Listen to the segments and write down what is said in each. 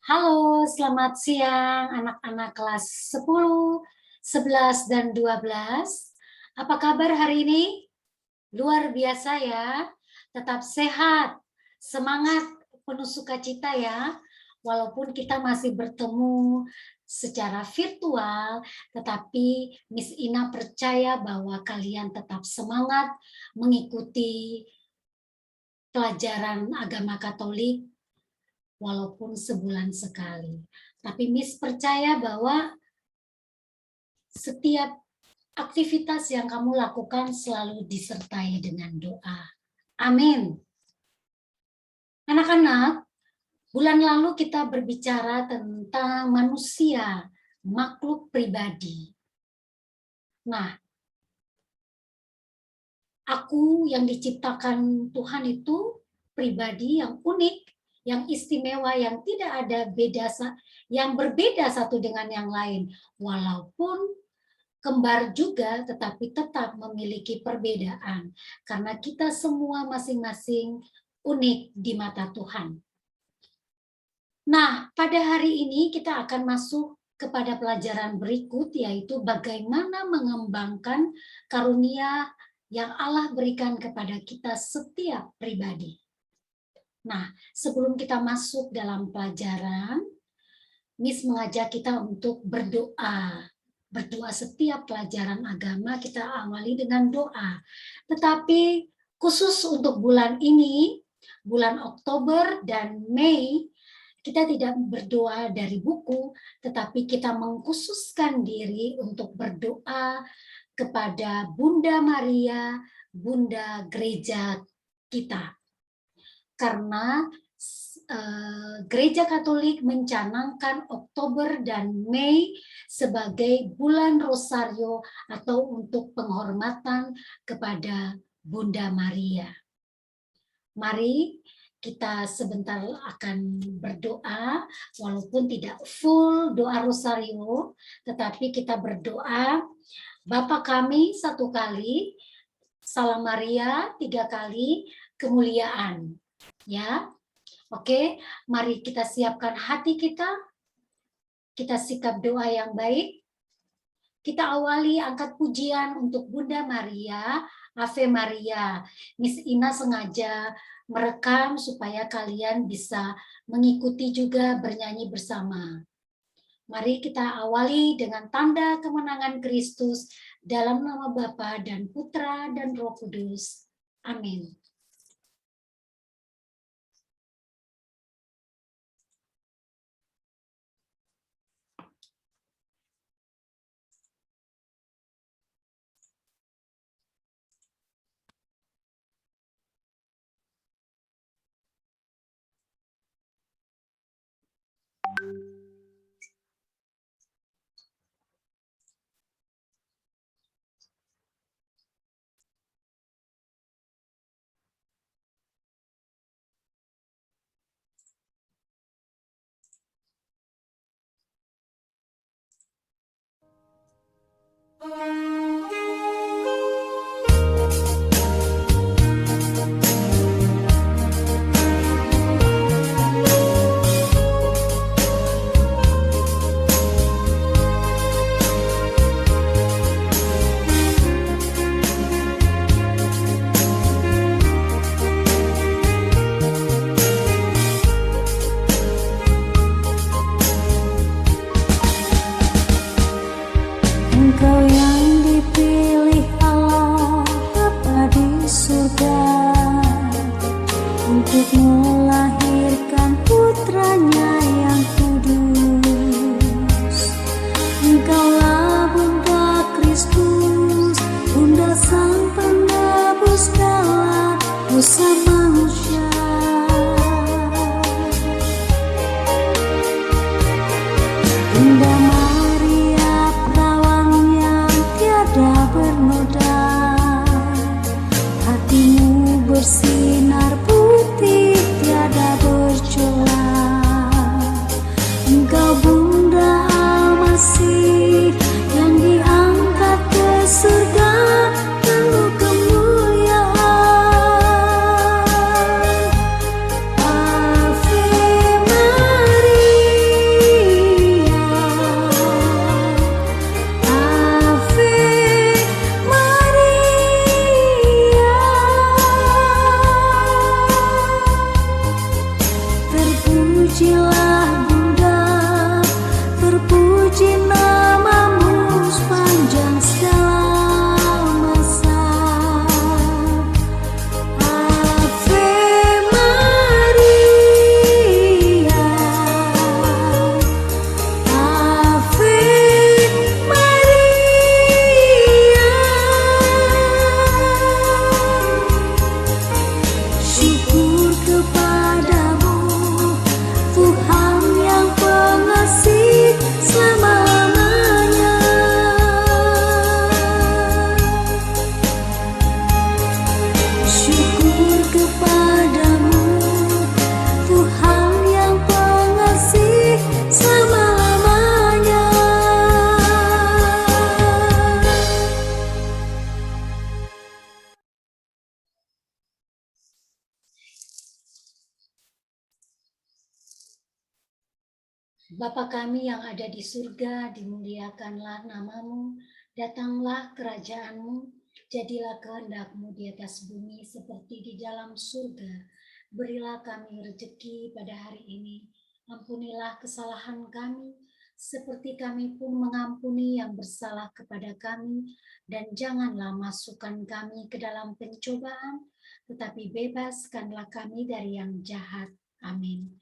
Halo, selamat siang anak-anak kelas 10, 11, dan 12. Apa kabar hari ini? Luar biasa ya. Tetap sehat, semangat, penuh sukacita ya. Walaupun kita masih bertemu secara virtual, tetapi Miss Ina percaya bahwa kalian tetap semangat mengikuti pelajaran agama Katolik walaupun sebulan sekali. Tapi Miss percaya bahwa setiap aktivitas yang kamu lakukan selalu disertai dengan doa. Amin. Anak-anak, bulan lalu kita berbicara tentang manusia, makhluk pribadi. Nah, aku yang diciptakan Tuhan itu pribadi yang unik, yang istimewa, yang tidak ada yang berbeda satu dengan yang lain. Walaupun kembar juga, tetapi tetap memiliki perbedaan. Karena kita semua masing-masing unik di mata Tuhan. Nah, pada hari ini kita akan masuk kepada pelajaran berikut, yaitu bagaimana mengembangkan karunia yang Allah berikan kepada kita setiap pribadi. Nah, sebelum kita masuk dalam pelajaran, Miss mengajak kita untuk berdoa. Berdoa setiap pelajaran agama kita awali dengan doa. Tetapi khusus untuk bulan ini, bulan Oktober dan Mei, kita tidak berdoa dari buku, tetapi kita mengkhususkan diri untuk berdoa kepada Bunda Maria, Bunda Gereja kita. Karena Gereja Katolik mencanangkan Oktober dan Mei sebagai bulan Rosario atau untuk penghormatan kepada Bunda Maria. Mari kita sebentar akan berdoa, walaupun tidak full doa Rosario, tetapi kita berdoa, Bapa kami 1 kali, Salam Maria 3 kali, kemuliaan. Ya, oke, mari kita siapkan hati kita sikap doa yang baik. Kita awali angkat pujian untuk Bunda Maria, Ave Maria. Miss Ina sengaja merekam supaya kalian bisa mengikuti juga bernyanyi bersama. Mari kita awali dengan tanda kemenangan Kristus dalam nama Bapa dan Putra dan Roh Kudus. Amin. Engkau yang dipilih Allah Bapa di surga untuk melahirkan putranya yang kudus. Engkaulah Bunda Kristus, Bunda Sang Penebus segala dosa manusia. Bunda Maria, perawan yang tiada bernoda, hatimu bersinar putih tiada bercelah. Engkau Bunda Al-Masih yang diangkat ke surga penuh kemuliaan. Bapa kami yang ada di surga, dimuliakanlah namamu, datanglah kerajaanmu, jadilah kehendak-Mu di atas bumi seperti di dalam surga. Berilah kami rezeki pada hari ini, ampunilah kesalahan kami, seperti kami pun mengampuni yang bersalah kepada kami, dan janganlah masukkan kami ke dalam pencobaan, tetapi bebaskanlah kami dari yang jahat. Amin.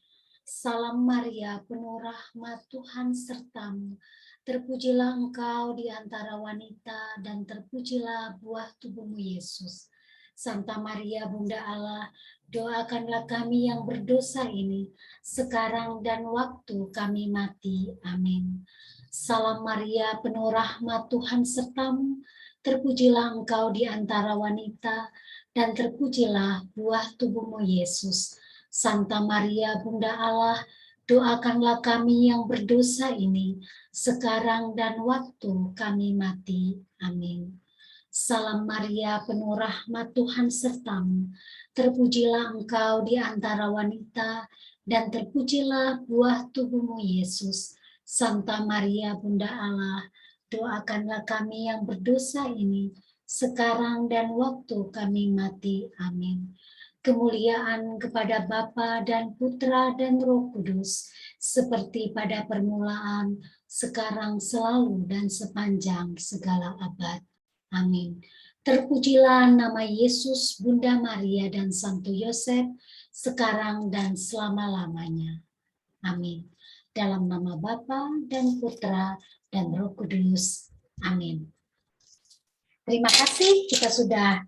Salam Maria, penuh rahmat Tuhan sertamu. Terpujilah engkau di antara wanita, dan terpujilah buah tubuhmu Yesus. Santa Maria, Bunda Allah, doakanlah kami yang berdosa ini, sekarang dan waktu kami mati. Amin. Salam Maria, penuh rahmat Tuhan sertamu. Terpujilah engkau di antara wanita, dan terpujilah buah tubuhmu Yesus. Santa Maria, Bunda Allah, doakanlah kami yang berdosa ini, sekarang dan waktu kami mati. Amin. Salam Maria, penuh rahmat Tuhan sertamu. Terpujilah engkau di antara wanita, dan terpujilah buah tubuhmu Yesus. Santa Maria, Bunda Allah, doakanlah kami yang berdosa ini, sekarang dan waktu kami mati. Amin. Kemuliaan kepada Bapa dan Putra dan Roh Kudus, seperti pada permulaan, sekarang, selalu, dan sepanjang segala abad. Amin. Terpujilah nama Yesus, Bunda Maria, dan Santo Yosef, sekarang dan selama-lamanya. Amin. Dalam nama Bapa dan Putra dan Roh Kudus. Amin. Terima kasih, kita sudah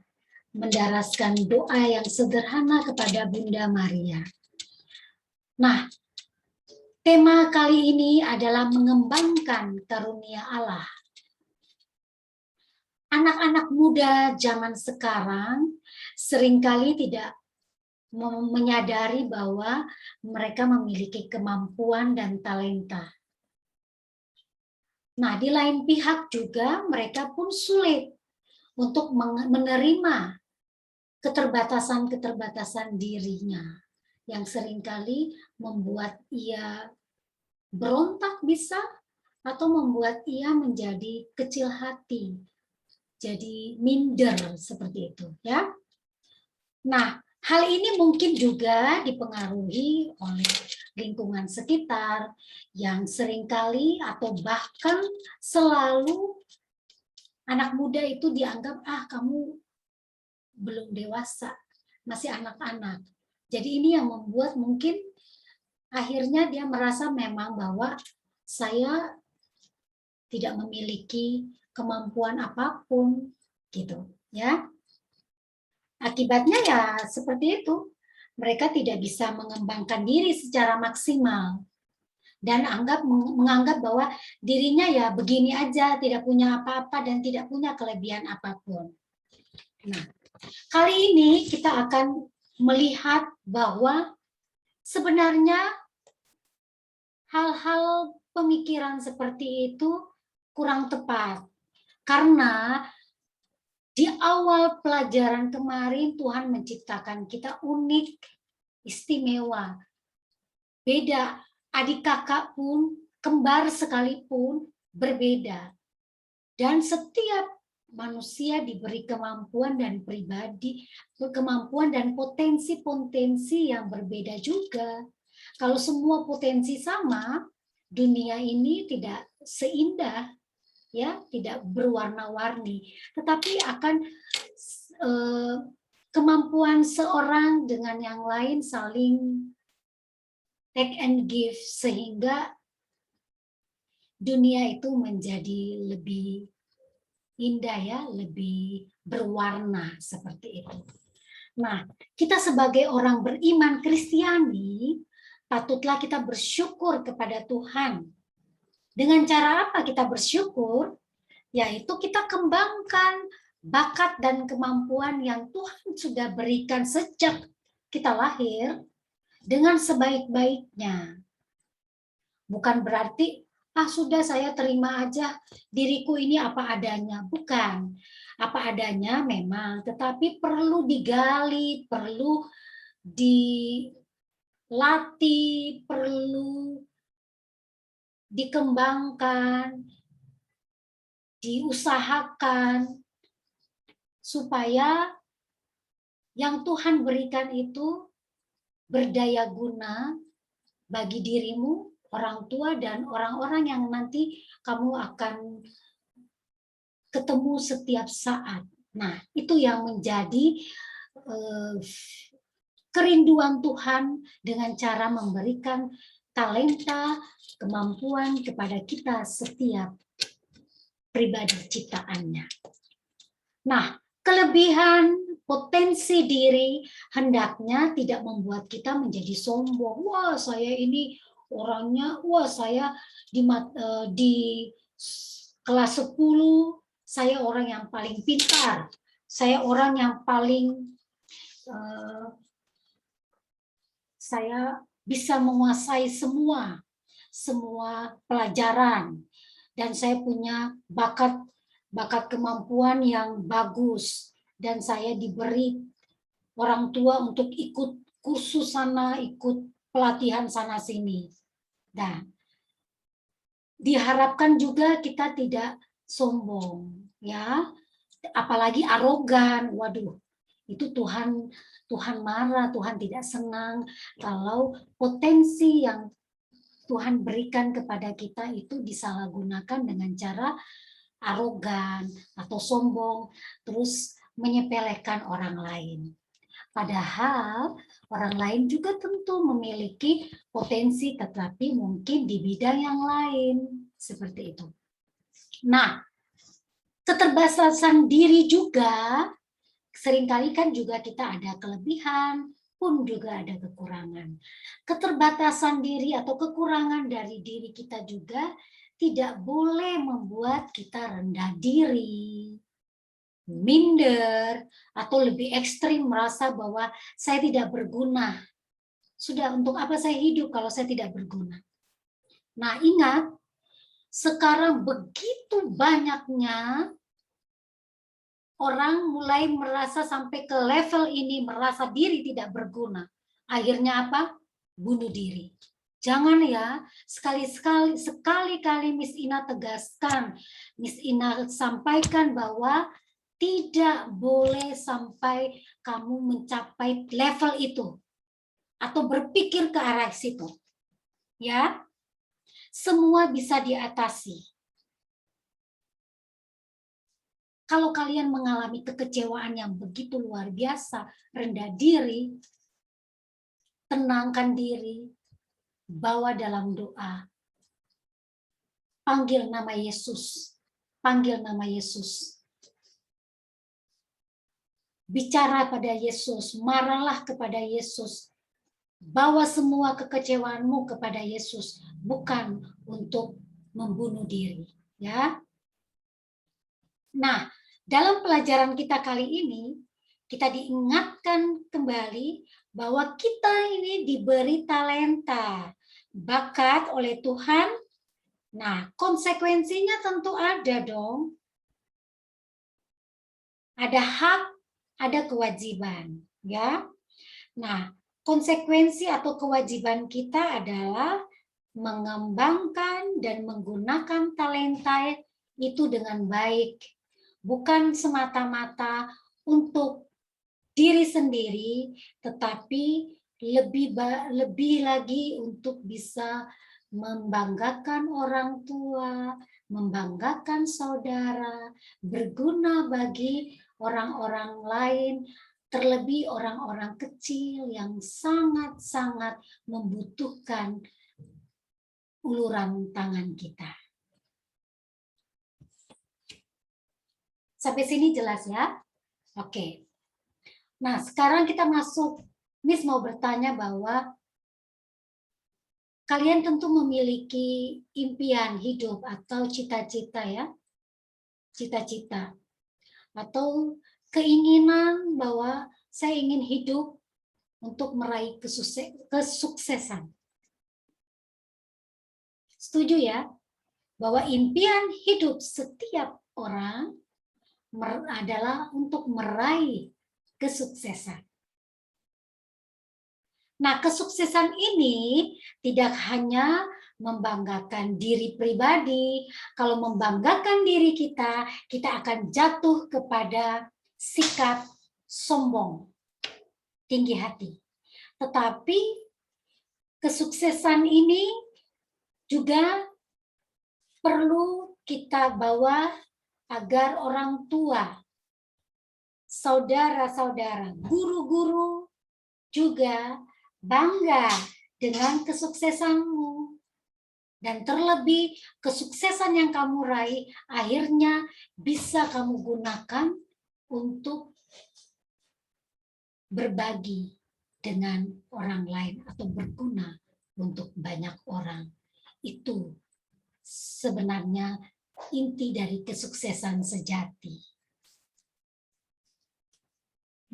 mendaraskan doa yang sederhana kepada Bunda Maria. Nah, tema kali ini adalah mengembangkan karunia Allah. Anak-anak muda zaman sekarang seringkali tidak menyadari bahwa mereka memiliki kemampuan dan talenta. Nah, di lain pihak juga mereka pun sulit untuk menerima keterbatasan-keterbatasan dirinya yang seringkali membuat ia berontak bisa, atau membuat ia menjadi kecil hati, jadi minder seperti itu ya. Nah, hal ini mungkin juga dipengaruhi oleh lingkungan sekitar yang seringkali atau bahkan selalu anak muda itu dianggap kamu belum dewasa, masih anak-anak. Jadi ini yang membuat mungkin akhirnya dia merasa memang bahwa saya tidak memiliki kemampuan apapun gitu ya. Akibatnya ya seperti itu. Mereka tidak bisa mengembangkan diri secara maksimal dan menganggap bahwa dirinya ya begini aja, tidak punya apa-apa dan tidak punya kelebihan apapun. Nah, kali ini kita akan melihat bahwa sebenarnya hal-hal pemikiran seperti itu kurang tepat. Karena di awal pelajaran kemarin Tuhan menciptakan kita unik, istimewa. Beda, adik kakak pun, kembar sekalipun berbeda. Dan setiap manusia diberi kemampuan dan kemampuan dan potensi-potensi yang berbeda juga. Kalau semua potensi sama, dunia ini tidak seindah, ya, tidak berwarna-warni, tetapi akan kemampuan seorang dengan yang lain saling take and give sehingga dunia itu menjadi lebih indah ya, lebih berwarna seperti itu. Nah, kita sebagai orang beriman Kristiani, patutlah kita bersyukur kepada Tuhan. Dengan cara apa kita bersyukur? Yaitu kita kembangkan bakat dan kemampuan yang Tuhan sudah berikan sejak kita lahir dengan sebaik-baiknya. Bukan berarti sudah saya terima aja diriku ini apa adanya. Bukan. Apa adanya memang, tetapi perlu digali, perlu dilatih, perlu dikembangkan, diusahakan, supaya yang Tuhan berikan itu berdaya guna bagi dirimu, orang tua, dan orang-orang yang nanti kamu akan ketemu setiap saat. Nah, itu yang menjadi kerinduan Tuhan dengan cara memberikan talenta, kemampuan kepada kita setiap pribadi ciptaannya. Nah, kelebihan potensi diri hendaknya tidak membuat kita menjadi sombong. Wah, saya ini orangnya, wah saya di kelas 10 saya orang yang paling pintar. Saya orang yang paling saya bisa menguasai semua pelajaran, dan saya punya bakat kemampuan yang bagus, dan saya diberi orang tua untuk ikut kursus sana, ikut pelatihan sana sini. Nah, diharapkan juga kita tidak sombong, ya, apalagi arogan. Waduh, itu Tuhan marah, Tuhan tidak senang kalau potensi yang Tuhan berikan kepada kita itu disalahgunakan dengan cara arogan atau sombong, terus menyepelekan orang lain. Padahal orang lain juga tentu memiliki potensi, tetapi mungkin di bidang yang lain, seperti itu. Nah, keterbatasan diri juga, seringkali kan juga kita ada kelebihan, pun juga ada kekurangan. Keterbatasan diri atau kekurangan dari diri kita juga tidak boleh membuat kita rendah diri, minder, atau lebih ekstrim merasa bahwa saya tidak berguna. Sudah, untuk apa saya hidup kalau saya tidak berguna? Nah, ingat, sekarang begitu banyaknya orang mulai merasa sampai ke level ini, merasa diri tidak berguna. Akhirnya apa? Bunuh diri. Jangan ya, sekali-kali Miss Ina tegaskan, Miss Ina sampaikan bahwa tidak boleh sampai kamu mencapai level itu atau berpikir ke arah situ. Ya. Semua bisa diatasi. Kalau kalian mengalami kekecewaan yang begitu luar biasa, rendah diri, tenangkan diri, bawa dalam doa. Panggil nama Yesus. Panggil nama Yesus. Bicara pada Yesus, marahlah kepada Yesus. Bawa semua kekecewaanmu kepada Yesus, bukan untuk membunuh diri, ya. Nah, dalam pelajaran kita kali ini, kita diingatkan kembali bahwa kita ini diberi talenta, bakat oleh Tuhan. Nah, konsekuensinya tentu ada dong. Ada hak, ada kewajiban, ya. Nah, konsekuensi atau kewajiban kita adalah mengembangkan dan menggunakan talenta itu dengan baik, bukan semata-mata untuk diri sendiri, tetapi lebih lagi untuk bisa membanggakan orang tua, membanggakan saudara, berguna bagi orang-orang lain, terlebih orang-orang kecil yang sangat-sangat membutuhkan uluran tangan kita. Sampai sini jelas ya? Oke. Nah, sekarang kita masuk. Miss mau bertanya bahwa kalian tentu memiliki impian hidup atau cita-cita ya. Cita-cita. Atau keinginan bahwa saya ingin hidup untuk meraih kesuksesan. Setuju ya? Bahwa impian hidup setiap orang adalah untuk meraih kesuksesan. Nah, kesuksesan ini tidak hanya membanggakan diri pribadi. Kalau membanggakan diri kita, kita akan jatuh kepada sikap sombong, tinggi hati. Tetapi kesuksesan ini juga perlu kita bawa agar orang tua, saudara-saudara, guru-guru juga bangga dengan kesuksesanmu. Dan terlebih kesuksesan yang kamu raih akhirnya bisa kamu gunakan untuk berbagi dengan orang lain atau berguna untuk banyak orang. Itu sebenarnya inti dari kesuksesan sejati.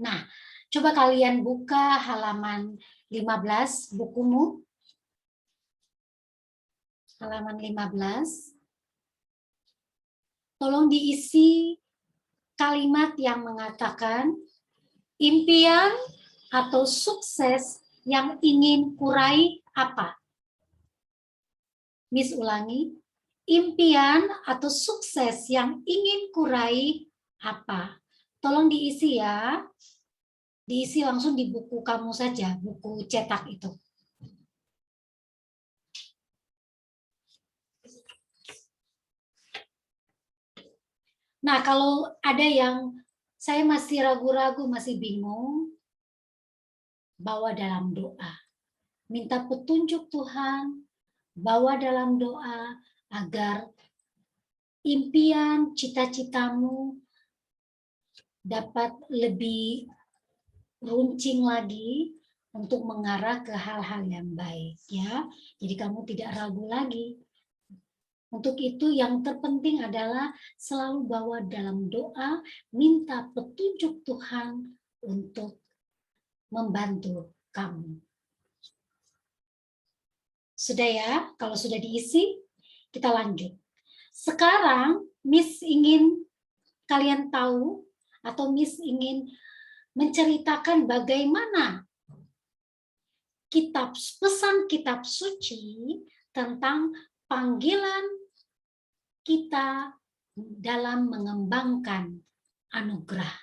Nah, coba kalian buka halaman 15 bukumu. Halaman 15. Tolong diisi kalimat yang mengatakan impian atau sukses yang ingin kurai apa? Miss ulangi. Impian atau sukses yang ingin kurai apa? Tolong diisi ya. Diisi langsung di buku kamu saja, buku cetak itu. Nah, kalau ada yang saya masih ragu-ragu, masih bingung, bawa dalam doa. Minta petunjuk Tuhan, bawa dalam doa agar impian, cita-citamu dapat lebih runcing lagi untuk mengarah ke hal-hal yang baik, ya. Jadi kamu tidak ragu lagi. Untuk itu yang terpenting adalah selalu bawa dalam doa, minta petunjuk Tuhan untuk membantu kamu. Sudah ya? Kalau sudah diisi, kita lanjut. Sekarang Miss ingin kalian tahu atau Miss ingin menceritakan bagaimana pesan kitab suci tentang panggilan kita dalam mengembangkan anugerah.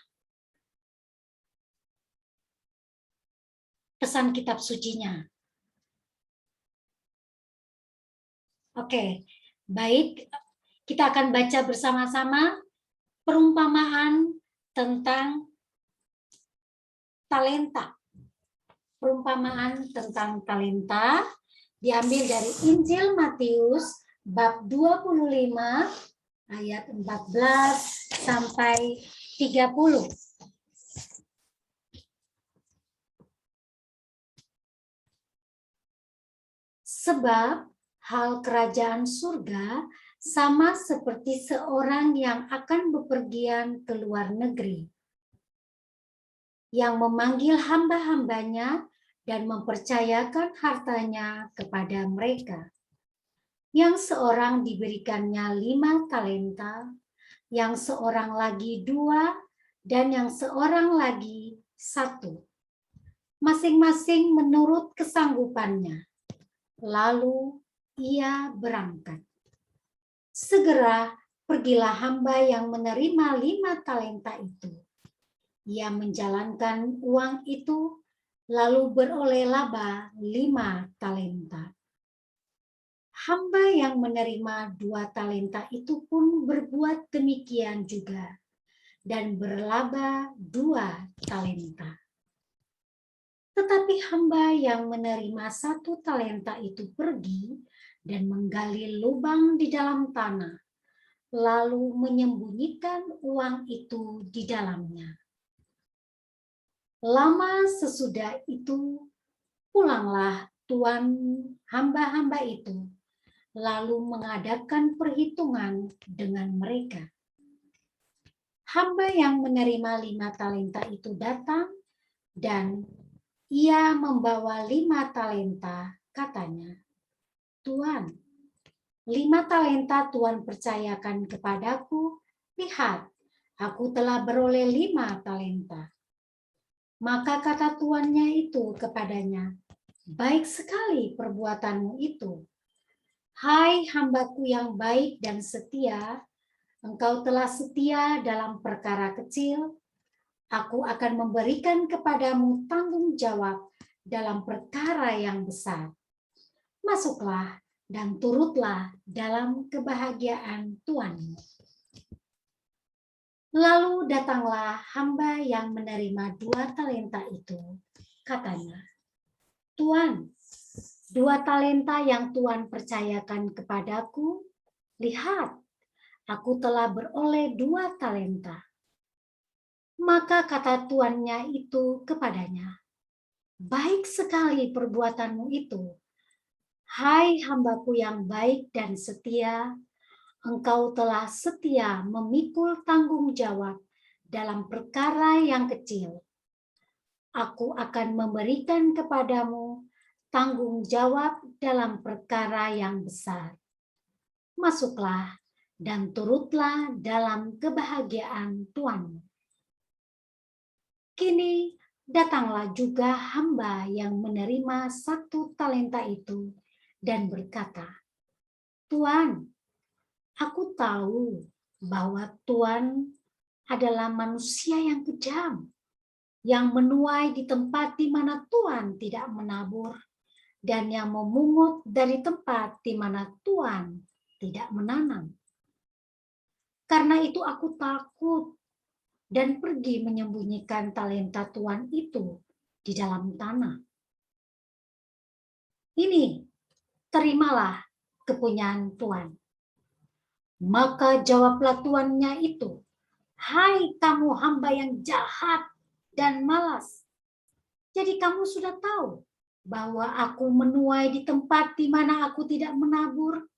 Pesan kitab sucinya. Oke, baik. Kita akan baca bersama-sama perumpamaan tentang talenta. Perumpamaan tentang talenta diambil dari Injil Matius bab 25 ayat 14 sampai 30. Sebab hal kerajaan surga sama seperti seorang yang akan bepergian ke luar negeri, yang memanggil hamba-hambanya dan mempercayakan hartanya kepada mereka. Yang seorang diberikannya 5 talenta, yang seorang lagi 2, dan yang seorang lagi 1. Masing-masing menurut kesanggupannya. Lalu ia berangkat. Segera pergilah hamba yang menerima 5 talenta itu. Ia menjalankan uang itu, lalu beroleh laba 5 talenta. Hamba yang menerima 2 talenta itu pun berbuat demikian juga, dan berlaba 2 talenta. Tetapi hamba yang menerima 1 talenta itu pergi dan menggali lubang di dalam tanah, lalu menyembunyikan uang itu di dalamnya. Lama sesudah itu, pulanglah tuan hamba-hamba itu, lalu mengadakan perhitungan dengan mereka. Hamba yang menerima 5 talenta itu datang, dan ia membawa 5 talenta, katanya, Tuan, 5 talenta Tuan percayakan kepadaku, lihat, aku telah beroleh 5 talenta. Maka kata tuannya itu kepadanya, baik sekali perbuatanmu itu. Hai hambaku yang baik dan setia, engkau telah setia dalam perkara kecil, aku akan memberikan kepadamu tanggung jawab dalam perkara yang besar. Masuklah dan turutlah dalam kebahagiaan Tuhanmu. Lalu datanglah hamba yang menerima 2 talenta itu. Katanya, Tuan, 2 talenta yang Tuhan percayakan kepadaku, lihat, aku telah beroleh 2 talenta. Maka kata tuannya itu kepadanya, baik sekali perbuatanmu itu. Hai hambaku yang baik dan setia, engkau telah setia memikul tanggung jawab dalam perkara yang kecil. Aku akan memberikan kepadamu tanggung jawab dalam perkara yang besar. Masuklah dan turutlah dalam kebahagiaan Tuhanmu. Kini datanglah juga hamba yang menerima 1 talenta itu dan berkata, Tuan, aku tahu bahwa Tuhan adalah manusia yang kejam, yang menuai di tempat di mana Tuhan tidak menabur, dan yang memungut dari tempat di mana Tuhan tidak menanam. Karena itu aku takut dan pergi menyembunyikan talenta Tuhan itu di dalam tanah. Ini, terimalah kepunyaan Tuhan. Maka jawablah tuannya itu, hai kamu hamba yang jahat dan malas. Jadi kamu sudah tahu bahwa aku menuai di tempat di mana aku tidak menabur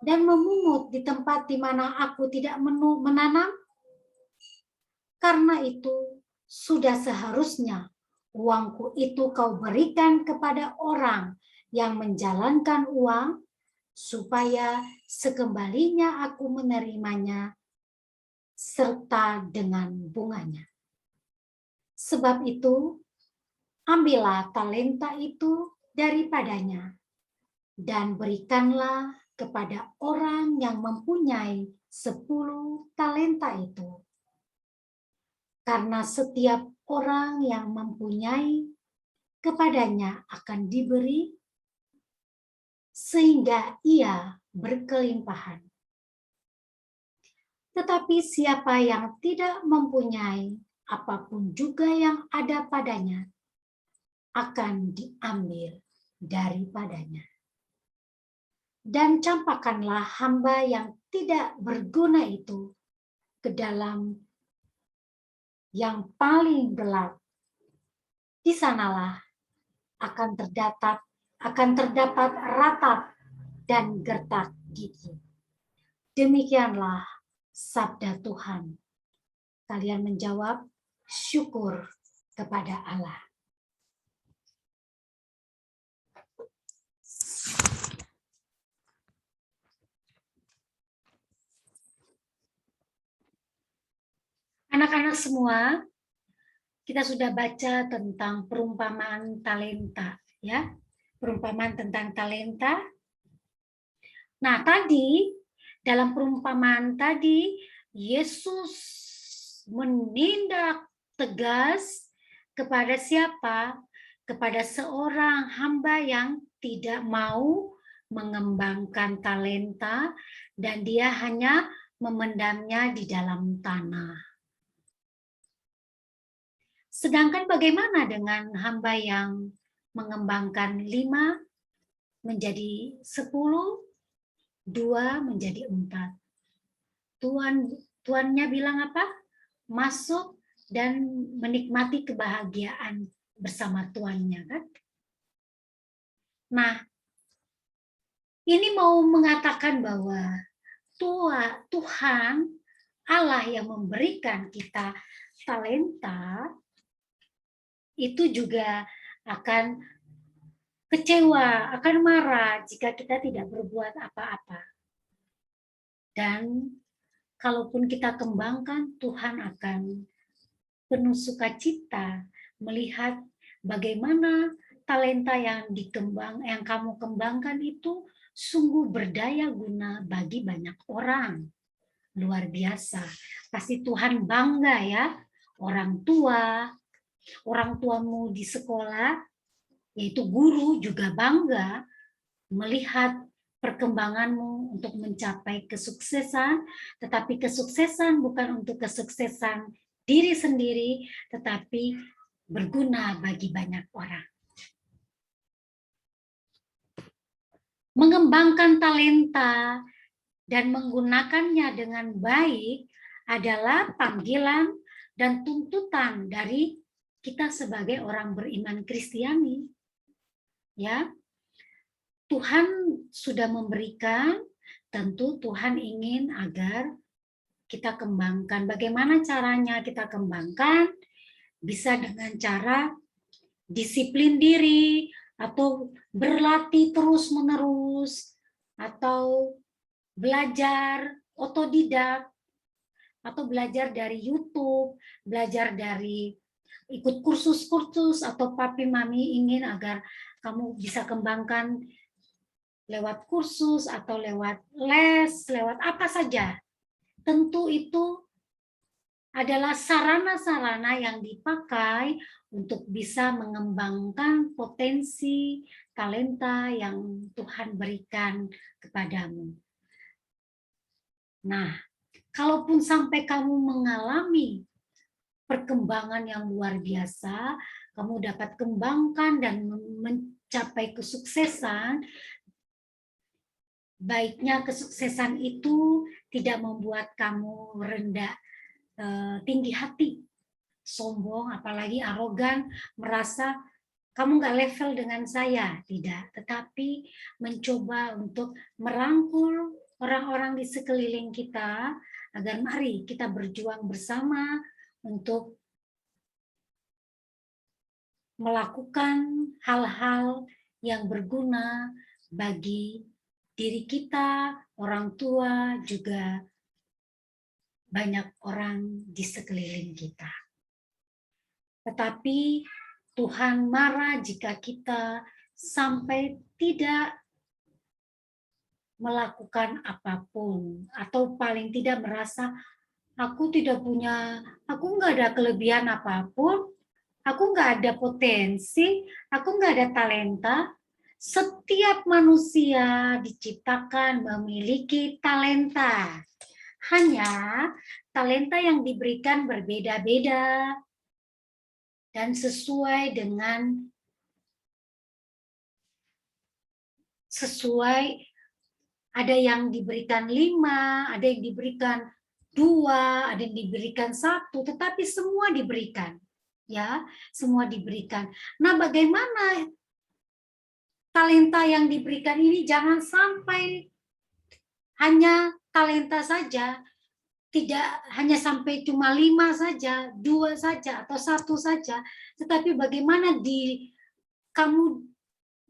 dan memungut di tempat di mana aku tidak menanam. Karena itu sudah seharusnya uangku itu kau berikan kepada orang yang menjalankan uang, supaya sekembalinya aku menerimanya serta dengan bunganya. Sebab itu, ambillah talenta itu daripadanya dan berikanlah kepada orang yang mempunyai 10 talenta itu. Karena setiap orang yang mempunyai, kepadanya akan diberi, sehingga ia berkelimpahan. Tetapi siapa yang tidak mempunyai apapun juga yang ada padanya, akan diambil daripadanya. Dan campakkanlah hamba yang tidak berguna itu ke dalam yang paling gelap. Di sanalah akan terdapat ratap dan gertak gigi. Demikianlah sabda Tuhan. Kalian menjawab, syukur kepada Allah. Anak-anak semua, kita sudah baca tentang perumpamaan talenta, ya. Perumpamaan tentang talenta. Nah, tadi dalam perumpamaan tadi Yesus menindak tegas kepada siapa? Kepada seorang hamba yang tidak mau mengembangkan talenta dan dia hanya memendamnya di dalam tanah. Sedangkan bagaimana dengan hamba yang mengembangkan 5 menjadi 10, 2 menjadi 4? Tuannya bilang apa? Masuk dan menikmati kebahagiaan bersama tuannya, kan? Nah, ini mau mengatakan bahwa Tuhan Allah yang memberikan kita talenta itu juga akan kecewa, akan marah jika kita tidak berbuat apa-apa. Dan kalaupun kita kembangkan, Tuhan akan penuh sukacita melihat bagaimana talenta yang kamu kembangkan itu sungguh berdaya guna bagi banyak orang. Luar biasa. Pasti Tuhan bangga ya. Orang tuamu di sekolah, yaitu guru juga bangga melihat perkembanganmu untuk mencapai kesuksesan, tetapi kesuksesan bukan untuk kesuksesan diri sendiri, tetapi berguna bagi banyak orang. Mengembangkan talenta dan menggunakannya dengan baik adalah panggilan dan tuntutan dari kita sebagai orang beriman Kristiani. Ya, Tuhan sudah memberikan, tentu Tuhan ingin agar kita kembangkan. Bagaimana caranya kita kembangkan? Bisa dengan cara disiplin diri, atau berlatih terus-menerus, atau belajar otodidak, atau belajar dari YouTube, belajar dari ikut kursus-kursus, atau papi mami ingin agar kamu bisa kembangkan lewat kursus atau lewat les, lewat apa saja. Tentu itu adalah sarana-sarana yang dipakai untuk bisa mengembangkan potensi talenta yang Tuhan berikan kepadamu. Nah, kalaupun sampai kamu mengalami perkembangan yang luar biasa, kamu dapat kembangkan dan mencapai kesuksesan, baiknya kesuksesan itu tidak membuat kamu rendah, tinggi hati, sombong, apalagi arogan, merasa kamu nggak level dengan saya, tidak. Tetapi mencoba untuk merangkul orang-orang di sekeliling kita, agar mari kita berjuang bersama untuk melakukan hal-hal yang berguna bagi diri kita, orang tua, juga banyak orang di sekeliling kita. Tetapi Tuhan marah jika kita sampai tidak melakukan apapun, atau paling tidak merasa aku nggak ada kelebihan apapun, aku nggak ada potensi, aku nggak ada talenta. Setiap manusia diciptakan memiliki talenta. Hanya talenta yang diberikan berbeda-beda dan sesuai ada yang diberikan 5, ada yang diberikan 2, ada yang diberikan 1, tetapi semua diberikan. Ya, semua diberikan. Nah, bagaimana talenta yang diberikan ini jangan sampai hanya talenta saja, tidak hanya sampai cuma 5 saja, 2 saja, atau 1 saja, tetapi bagaimana kamu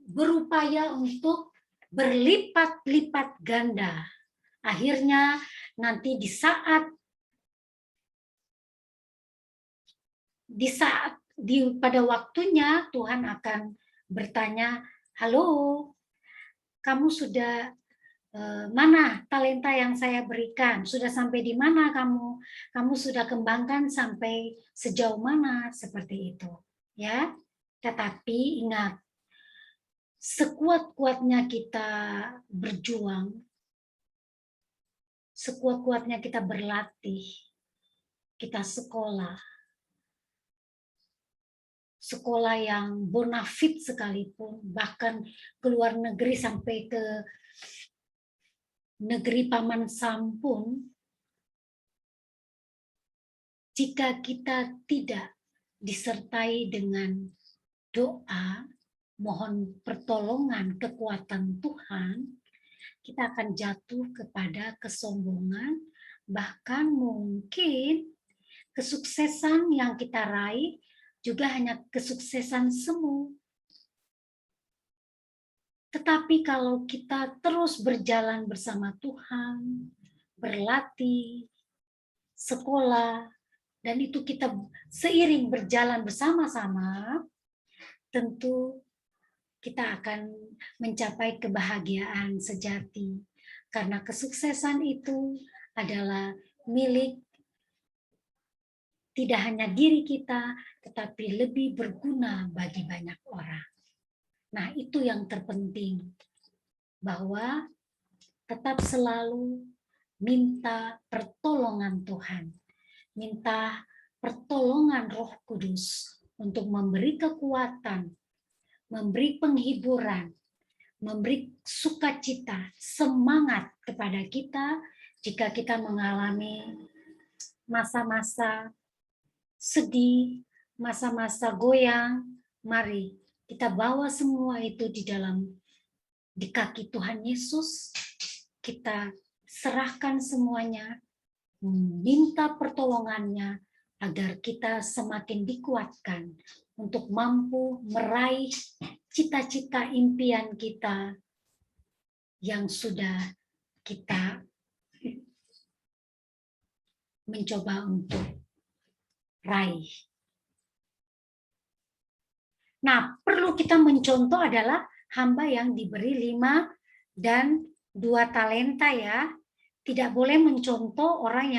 berupaya untuk berlipat-lipat ganda. Akhirnya nanti pada waktunya Tuhan akan bertanya, halo, kamu sudah mana talenta yang saya berikan? Sudah sampai di mana kamu? Kamu sudah kembangkan sampai sejauh mana? Seperti itu, ya. Tetapi ingat, sekuat-kuatnya kita berjuang, sekuat-kuatnya kita berlatih, kita sekolah yang bonafit sekalipun, bahkan ke luar negeri sampai ke negeri Paman Sam pun, jika kita tidak disertai dengan doa, mohon pertolongan kekuatan Tuhan, kita akan jatuh kepada kesombongan, bahkan mungkin kesuksesan yang kita raih juga hanya kesuksesan semu. Tetapi kalau kita terus berjalan bersama Tuhan, berlatih, sekolah, dan itu kita seiring berjalan bersama-sama, tentu kita akan mencapai kebahagiaan sejati. Karena kesuksesan itu adalah milik tidak hanya diri kita, tetapi lebih berguna bagi banyak orang. Nah, itu yang terpenting, bahwa tetap selalu minta pertolongan Tuhan, minta pertolongan Roh Kudus untuk memberi kekuatan, memberi penghiburan, memberi sukacita, semangat kepada kita jika kita mengalami masa-masa sedih, masa-masa goyang. Mari kita bawa semua itu di kaki Tuhan Yesus. Kita serahkan semuanya, minta pertolongannya agar kita semakin dikuatkan untuk mampu meraih cita-cita impian kita yang sudah kita mencoba untuk raih. Nah, perlu kita mencontoh adalah hamba yang diberi 5 dan 2 talenta ya. Tidak boleh mencontoh orang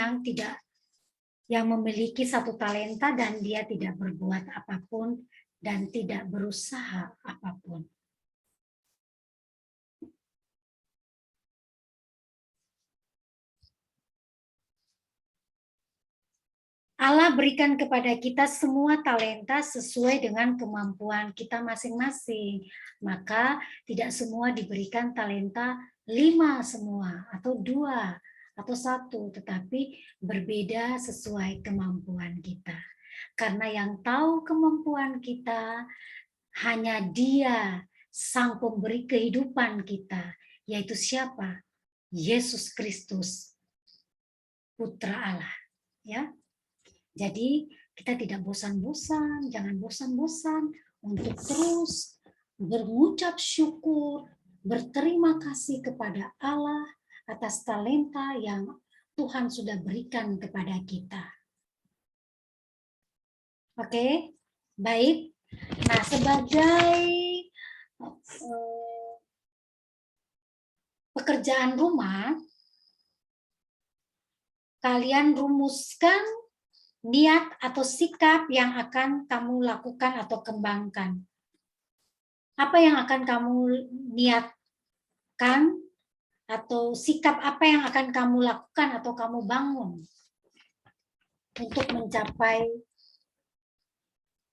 yang memiliki 1 talenta dan dia tidak berbuat apapun dan tidak berusaha apapun. Allah berikan kepada kita semua talenta sesuai dengan kemampuan kita masing-masing. Maka tidak semua diberikan talenta 5 semua, atau 2, atau 1, tetapi berbeda sesuai kemampuan kita. Karena yang tahu kemampuan kita hanya Dia, Sang Pemberi kehidupan kita, yaitu siapa? Yesus Kristus, Putra Allah. Ya. Jadi kita tidak bosan-bosan, jangan bosan-bosan untuk terus berucap syukur, berterima kasih kepada Allah atas talenta yang Tuhan sudah berikan kepada kita. Oke, baik. Nah, sebagai pekerjaan rumah, kalian rumuskan niat atau sikap yang akan kamu lakukan atau kembangkan. Apa yang akan kamu niatkan atau sikap apa yang akan kamu lakukan atau kamu bangun untuk mencapai,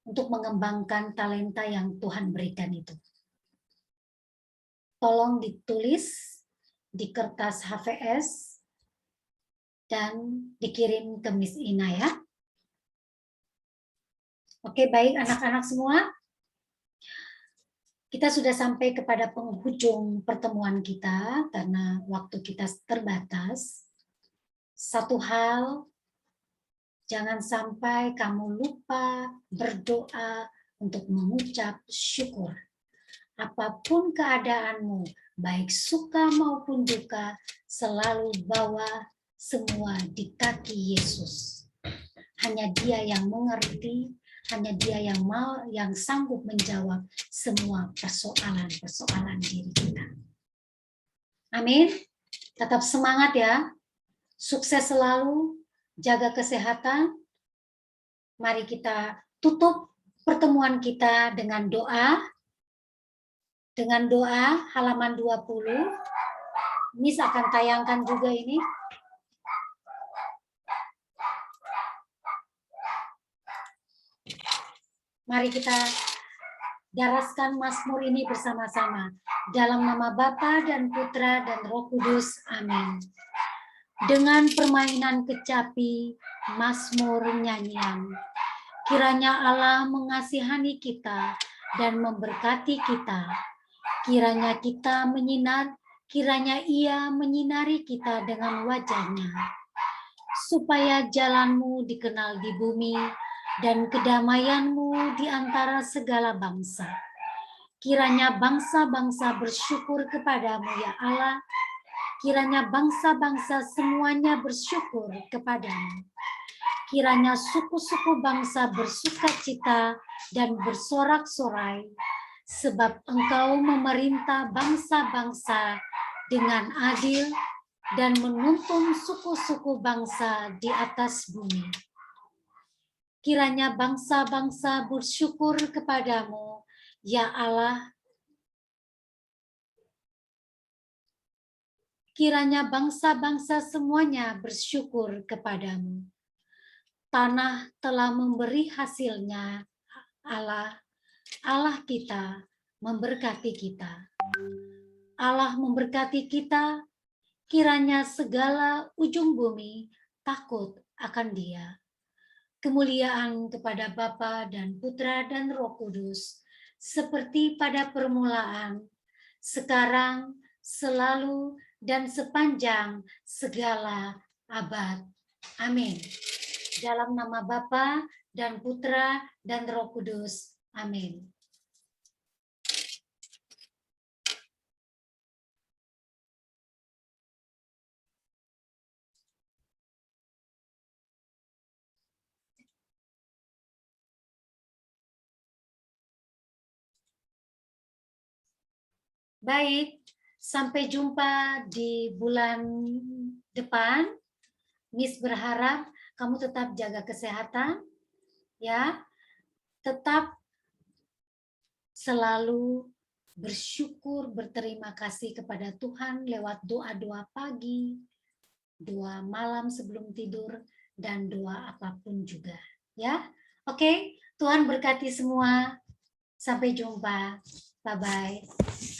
untuk mengembangkan talenta yang Tuhan berikan itu. Tolong ditulis di kertas HVS dan dikirim ke Miss Ina ya. Oke, baik anak-anak semua. Kita sudah sampai kepada penghujung pertemuan kita karena waktu kita terbatas. Satu hal, jangan sampai kamu lupa berdoa untuk mengucap syukur. Apapun keadaanmu, baik suka maupun duka, selalu bawa semua di kaki Yesus. Hanya Dia yang mengerti, hanya Dia yang sanggup menjawab semua persoalan-persoalan diri kita. Amin. Tetap semangat ya. Sukses selalu, jaga kesehatan. Mari kita tutup pertemuan kita dengan doa. Dengan doa halaman 20. Miss akan tayangkan juga ini. Mari kita daraskan Mazmur ini bersama-sama. Dalam nama Bapa dan Putra dan Roh Kudus. Amin. Dengan permainan kecapi, Mazmur nyanyian. Kiranya Allah mengasihani kita dan memberkati kita. Kiranya Ia menyinari kita dengan wajah-Nya. Supaya jalanmu dikenal di bumi, dan kedamaianmu di antara segala bangsa. Kiranya bangsa-bangsa bersyukur kepadamu ya Allah. Kiranya bangsa-bangsa semuanya bersyukur kepadamu. Kiranya suku-suku bangsa bersukacita dan bersorak-sorai, sebab Engkau memerintah bangsa-bangsa dengan adil dan menuntun suku-suku bangsa di atas bumi. Kiranya bangsa-bangsa bersyukur kepadamu, ya Allah. Kiranya bangsa-bangsa semuanya bersyukur kepadamu. Tanah telah memberi hasilnya, Allah kita memberkati kita. Allah memberkati kita, kiranya segala ujung bumi takut akan Dia. Kemuliaan kepada Bapa dan Putra dan Roh Kudus, seperti pada permulaan, sekarang, selalu, dan sepanjang segala abad. Amin. Dalam nama Bapa dan Putra dan Roh Kudus. Amin. Baik, sampai jumpa di bulan depan. Miss berharap kamu tetap jaga kesehatan, ya. Tetap selalu bersyukur, berterima kasih kepada Tuhan lewat doa-doa pagi, doa malam sebelum tidur, dan doa apapun juga, ya. Oke, Tuhan berkati semua. Sampai jumpa. Bye-bye.